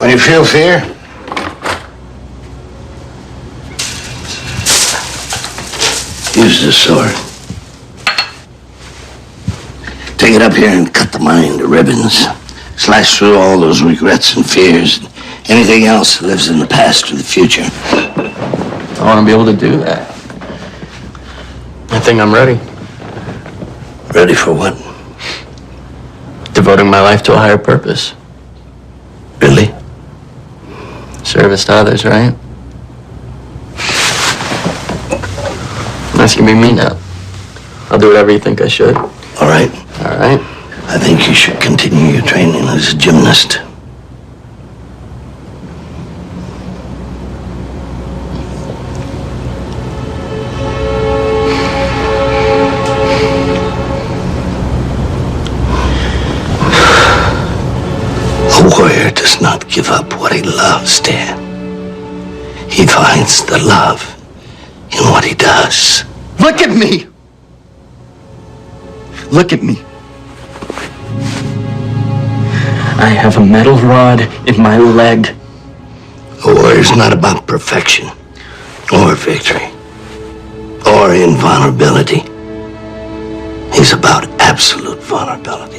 When you feel fear, use the sword. Take it up here and cut the mind to ribbons. Slash through all those regrets and fears, and anything else that lives in the past or the future. I want to be able to do that. I think I'm ready. Ready for what? Devoting my life to a higher purpose. Really? Service to others, right? That's gonna be me now. I'll do whatever you think I should. All right. All right. I think you should continue your training as a gymnast. A warrior does not give up what he loves, Dan. He finds the love in what he does. Look at me! Look at me. I have a metal rod in my leg. A warrior's not about perfection, or victory, or invulnerability. He's about absolute vulnerability.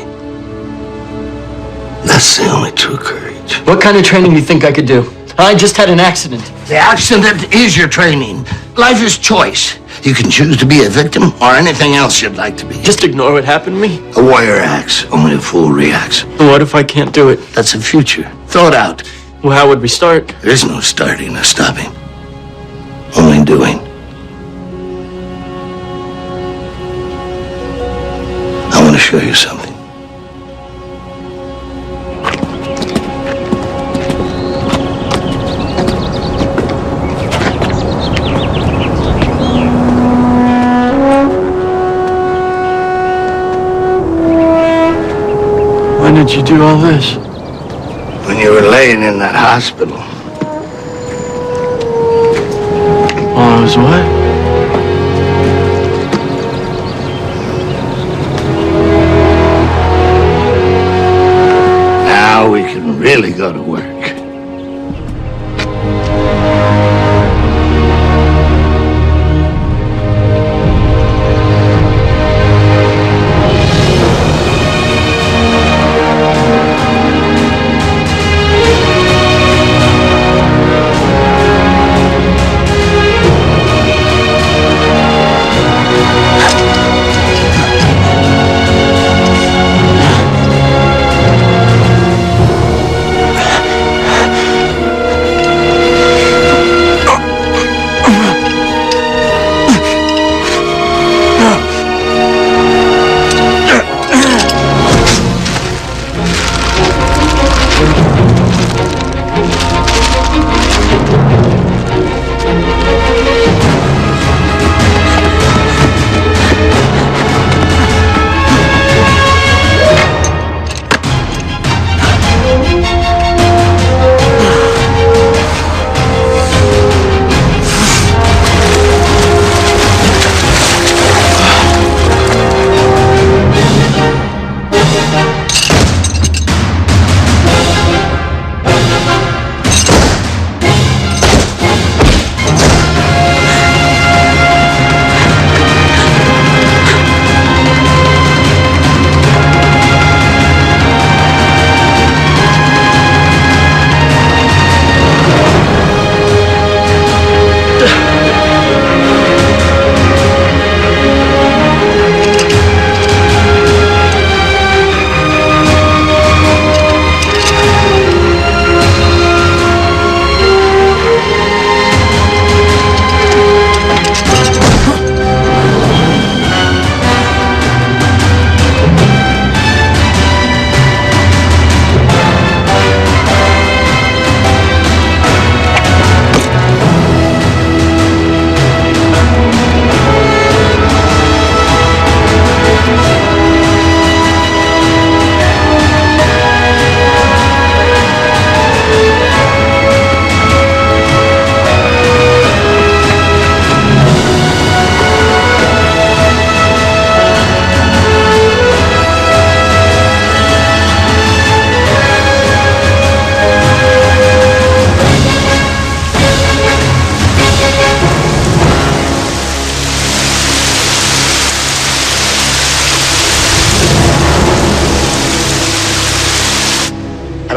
That's the only true courage. What kind of training do you think I could do? I just had an accident. The accident is your training. Life is choice. You can choose to be a victim or anything else you'd like to be. Just ignore what happened to me? A warrior acts, only a fool reacts. What if I can't do it? That's the future. Throw it out. Well, how would we start? There is no starting or stopping. Only doing. I want to show you something. When did you do all this? When you were laying in that hospital. While I was what? Now we can really go to work.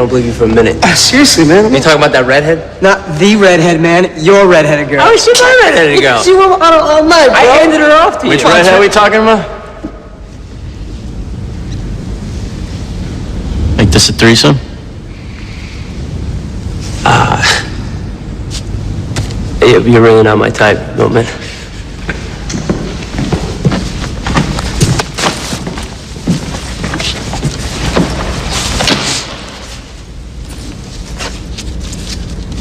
don't believe you for a minute. Seriously, man. You talking about that redhead? Not the redhead, man. Your redheaded girl. Oh, she's my redheaded girl. She went all night, bro. I handed her off to you. Which redhead are we talking about? Make this a threesome? You're really not my type, no, man.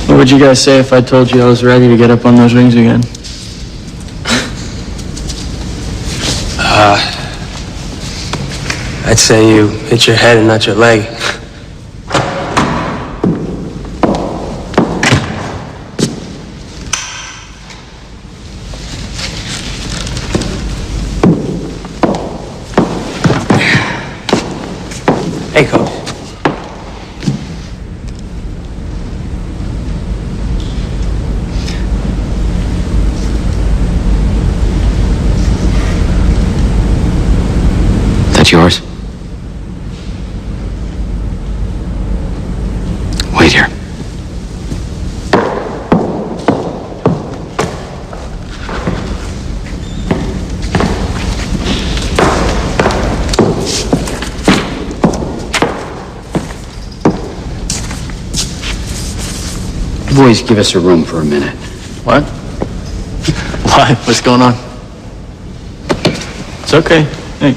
What would you guys say if I told you I was ready to get up on those rings again? I'd say you hit your head and not your leg. Hey, Coach. That's yours? Wait here. Boys, give us a room for a minute. What? Why? What's going on? It's okay. Hey.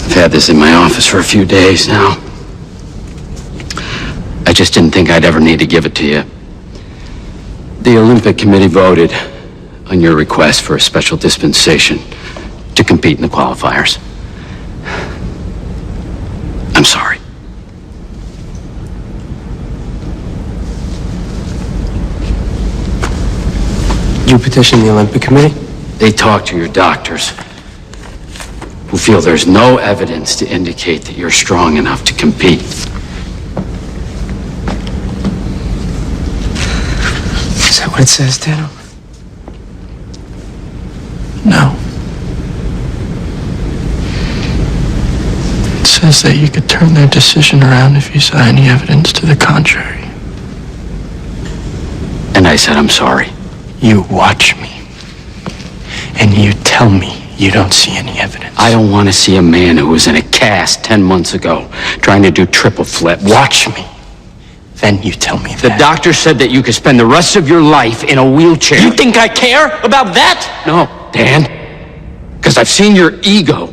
I've had this in my office for a few days now. I just didn't think I'd ever need to give it to you. The Olympic Committee voted on your request for a special dispensation to compete in the qualifiers. I'm sorry. You petitioned the Olympic Committee? They talked to your doctors, who feel there's no evidence to indicate that you're strong enough to compete. Is that what it says, Dano? No. It says that you could turn their decision around if you saw any evidence to the contrary. And I said, I'm sorry. You watch me, and you tell me you don't see any evidence. I don't want to see a man who was in a cast 10 months ago trying to do triple flip. Watch me. Then you tell me The that. doctor said that you could spend the rest of your life in a wheelchair. You think I care about that? No, Dan. Because I've seen your ego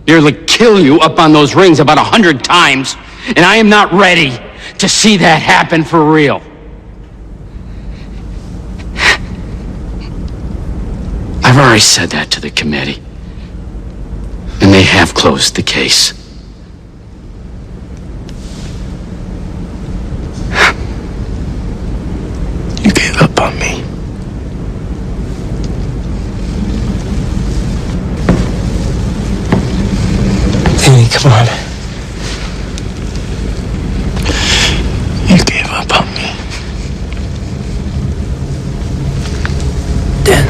nearly kill you up on those rings about 100 times, and I am not ready to see that happen for real. I've already said that to the committee, and they have closed the case. You gave up on me. Danny, come on. You gave up on me. Dan.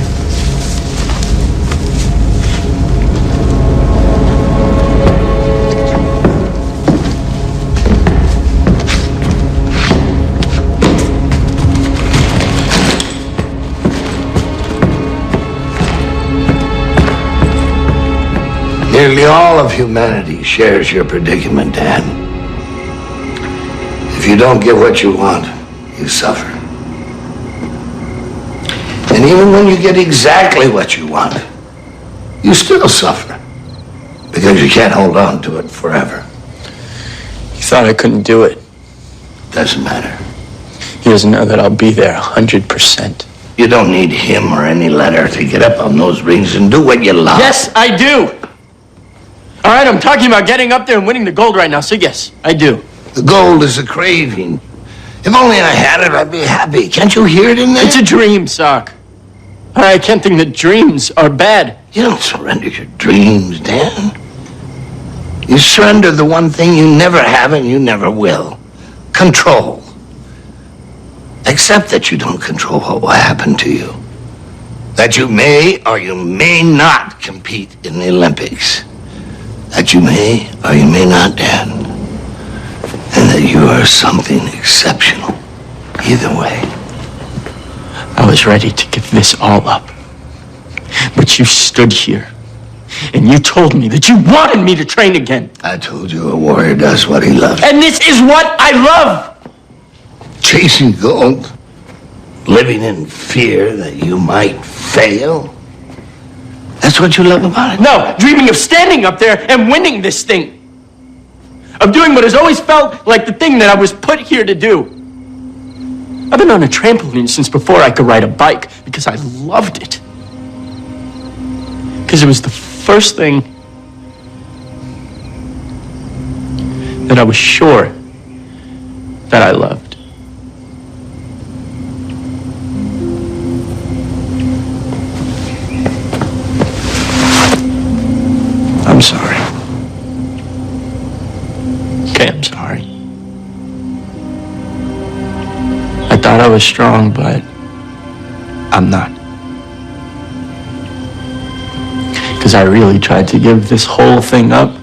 Nearly all of humanity shares your predicament, Dan. If you don't get what you want, you suffer. And even when you get exactly what you want, you still suffer. Because you can't hold on to it forever. You thought I couldn't do it. Doesn't matter. He doesn't know that I'll be there 100%. You don't need him or any letter to get up on those rings and do what you love. Yes, I do. All right, I'm talking about getting up there and winning the gold right now, so yes, I do. The gold is a craving. If only I had it, I'd be happy. Can't you hear it in there? It's a dream, Sock. All right, I can't think that dreams are bad. You don't surrender your dreams, Dan. You surrender the one thing you never have and you never will. Control. Accept that you don't control what will happen to you. That you may or you may not compete in the Olympics. That you may or you may not, Dan. and that you are something exceptional. Either way. I was ready to give this all up. But you stood here, and you told me that you wanted me to train again. I told you a warrior does what he loves. And this is what I love! Chasing gold, living in fear that you might fail. That's what you love about it? No, dreaming of standing up there and winning this thing. Of doing what has always felt like the thing that I was put here to do. I've been on a trampoline since before I could ride a bike because I loved it. Because it was the first thing that I was sure that I loved. I'm sorry. Okay, I'm sorry. I thought I was strong, but I'm not. Because I really tried to give this whole thing up.